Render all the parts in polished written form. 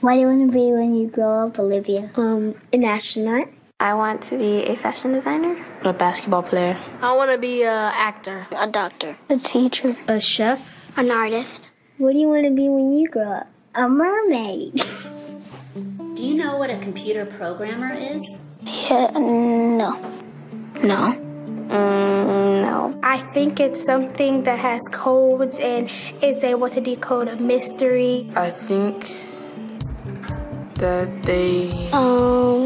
What do you want to be when you grow up, Olivia? An astronaut. I want to be a fashion designer. A basketball player. I want to be an actor. A doctor. A teacher. A chef. An artist. What do you want to be when you grow up? A mermaid. Do you know what a computer programmer is? Yeah, no. No. No. I think it's something that has codes and it's able to decode a mystery. I think that they...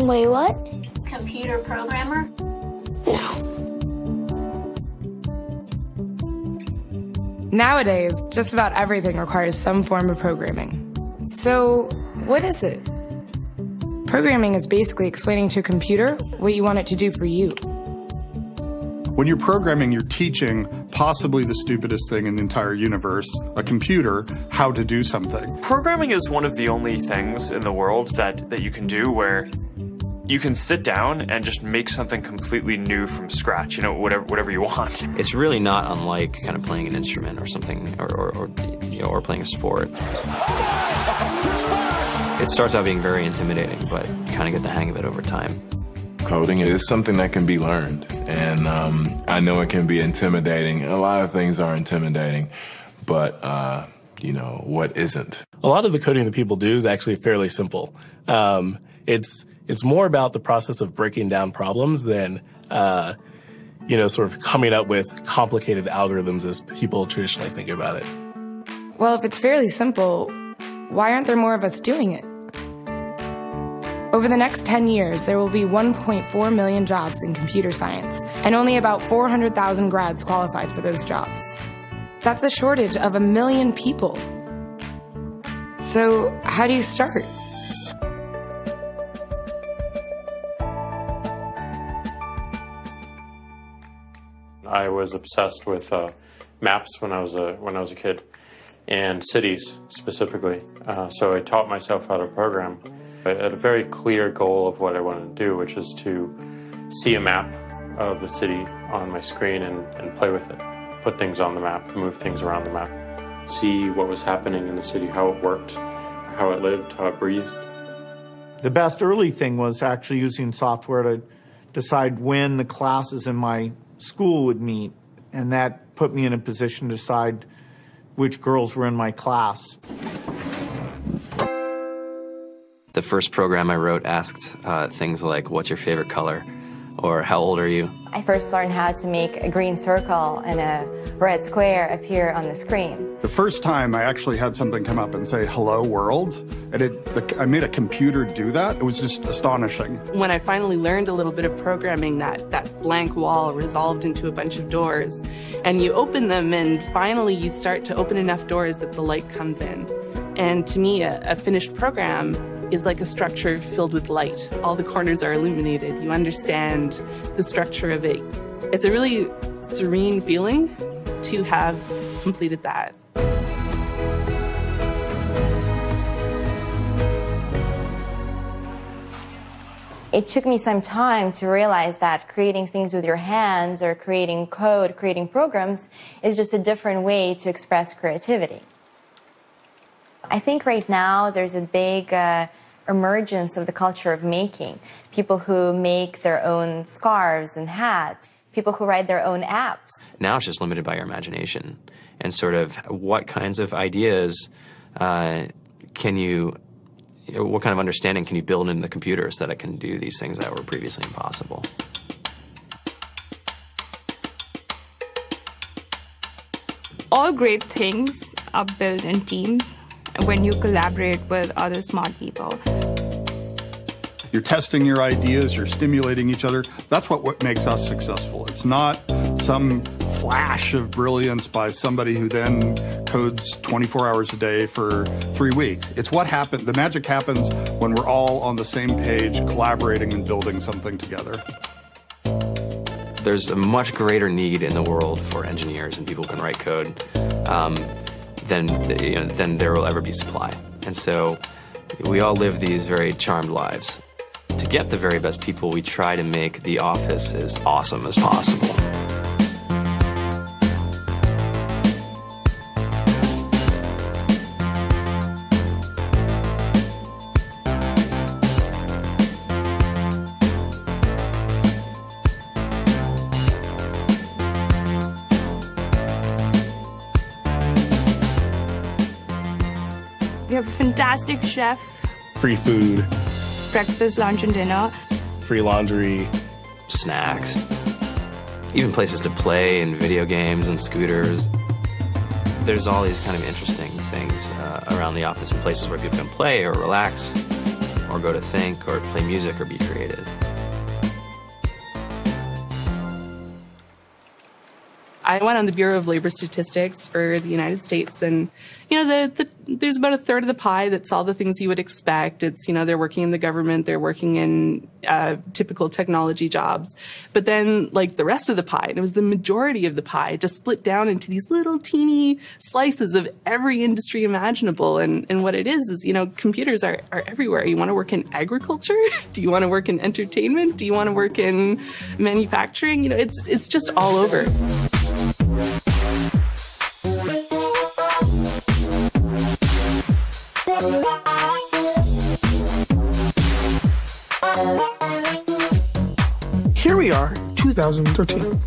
Wait, what? Computer programmer? No. Nowadays, just about everything requires some form of programming. So, what is it? Programming is basically explaining to a computer what you want it to do for you. When you're programming, you're teaching possibly the stupidest thing in the entire universe, a computer, how to do something. Programming is one of the only things in the world that you can do where you can sit down and just make something completely new from scratch, you know, whatever you want. It's really not unlike kind of playing an instrument or something, or playing a sport. It starts out being very intimidating, but you kind of get the hang of it over time. Coding is something that can be learned, and I know it can be intimidating. A lot of things are intimidating, but you know, what isn't? A lot of the coding that people do is actually fairly simple. It's more about the process of breaking down problems than, sort of coming up with complicated algorithms as people traditionally think about it. Well, if it's fairly simple, why aren't there more of us doing it? Over the next 10 years, there will be 1.4 million jobs in computer science, and only about 400,000 grads qualified for those jobs. That's a shortage of 1 million people. So, how do you start? I was obsessed with maps when I was a kid, and cities specifically. So I taught myself how to program. I had a very clear goal of what I wanted to do, which is to see a map of the city on my screen and play with it. Put things on the map, move things around the map. See what was happening in the city, how it worked, how it lived, how it breathed. The best early thing was actually using software to decide when the classes in my school would meet, and that put me in a position to decide which girls were in my class. The first program I wrote asked things like, what's your favorite color? Or how old are you? I first learned how to make a green circle and a red square appear on the screen. The first time I actually had something come up and say, hello world, and I made a computer do that. It was just astonishing. When I finally learned a little bit of programming, that blank wall resolved into a bunch of doors, and you open them, and finally you start to open enough doors that the light comes in. And to me, a finished program is like a structure filled with light. All the corners are illuminated. You understand the structure of it. It's a really serene feeling to have completed that. It took me some time to realize that creating things with your hands or creating code, creating programs is just a different way to express creativity. I think right now there's a big emergence of the culture of making. People who make their own scarves and hats, people who write their own apps. Now it's just limited by your imagination and sort of what kinds of ideas what kind of understanding can you build into the computer so that it can do these things that were previously impossible. All great things are built in teams when you collaborate with other smart people. You're testing your ideas, you're stimulating each other. That's what makes us successful. It's not some flash of brilliance by somebody who then codes 24 hours a day for 3 weeks. It's what happened. The magic happens when we're all on the same page, collaborating and building something together. There's a much greater need in the world for engineers and people who can write code than there will ever be supply. And so we all live these very charmed lives. To get the very best people, we try to make the office as awesome as possible. have a fantastic chef. Free food. Breakfast, lunch, and dinner. Free laundry. Snacks. Even places to play and video games and scooters. There's all these kind of interesting things around the office and places where people can play or relax or go to think or play music or be creative. I went on the Bureau of Labor Statistics for the United States, and there's about a third of the pie that's all the things you would expect. It's, they're working in the government, they're working in typical technology jobs. But then, like, the rest of the pie, and it was the majority of the pie, just split down into these little teeny slices of every industry imaginable. And what it is, computers are everywhere. You want to work in agriculture? Do you want to work in entertainment? Do you want to work in manufacturing? It's just all over. Here we are, 2013.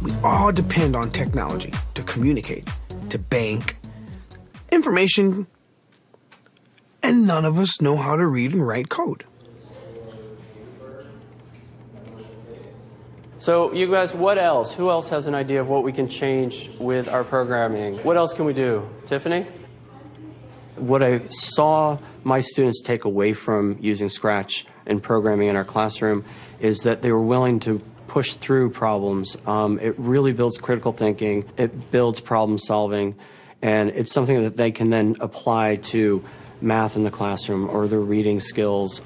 We all depend on technology to communicate, to bank, information, and none of us know how to read and write code. So you guys, what else? Who else has an idea of what we can change with our programming? What else can we do? Tiffany? What I saw my students take away from using Scratch and programming in our classroom is that they were willing to push through problems. It really builds critical thinking, it builds problem solving, and it's something that they can then apply to math in the classroom or their reading skills.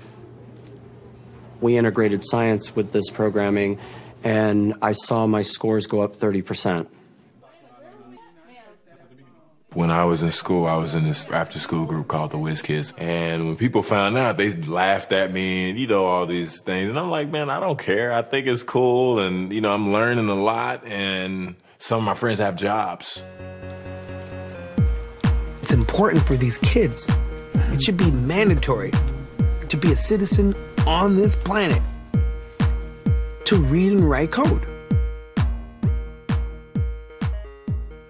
We integrated science with this programming, and I saw my scores go up 30%. When I was in school, I was in this after-school group called the Whiz Kids. And when people found out, they laughed at me and, all these things. And I'm like, man, I don't care. I think it's cool. And, I'm learning a lot. And some of my friends have jobs. It's important for these kids. It should be mandatory to be a citizen on this planet, to read and write code.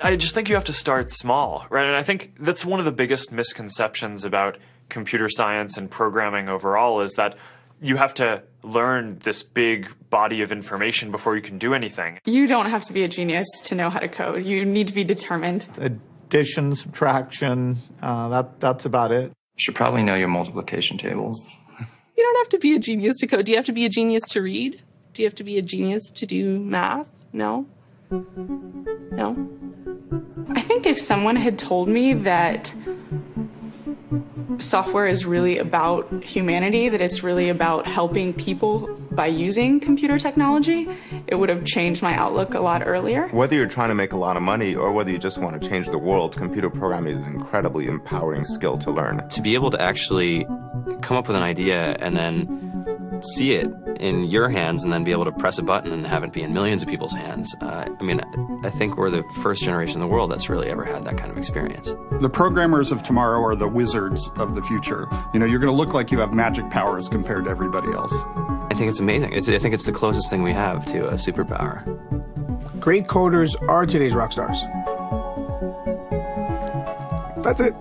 I just think you have to start small, right? And I think that's one of the biggest misconceptions about computer science and programming overall is that you have to learn this big body of information before you can do anything. You don't have to be a genius to know how to code. You need to be determined. Addition, subtraction, that's about it. You should probably know your multiplication tables. You don't have to be a genius to code. Do you have to be a genius to read? Do you have to be a genius to do math? No? No? I think if someone had told me that software is really about humanity, that it's really about helping people by using computer technology, it would have changed my outlook a lot earlier. Whether you're trying to make a lot of money or whether you just want to change the world, computer programming is an incredibly empowering skill to learn. To be able to actually come up with an idea and then see it in your hands and then be able to press a button and have it be in millions of people's hands. I think we're the first generation in the world that's really ever had that kind of experience. The programmers of tomorrow are the wizards of the future. You're going to look like you have magic powers compared to everybody else. I think it's amazing. I think it's the closest thing we have to a superpower. Great coders are today's rock stars. That's it.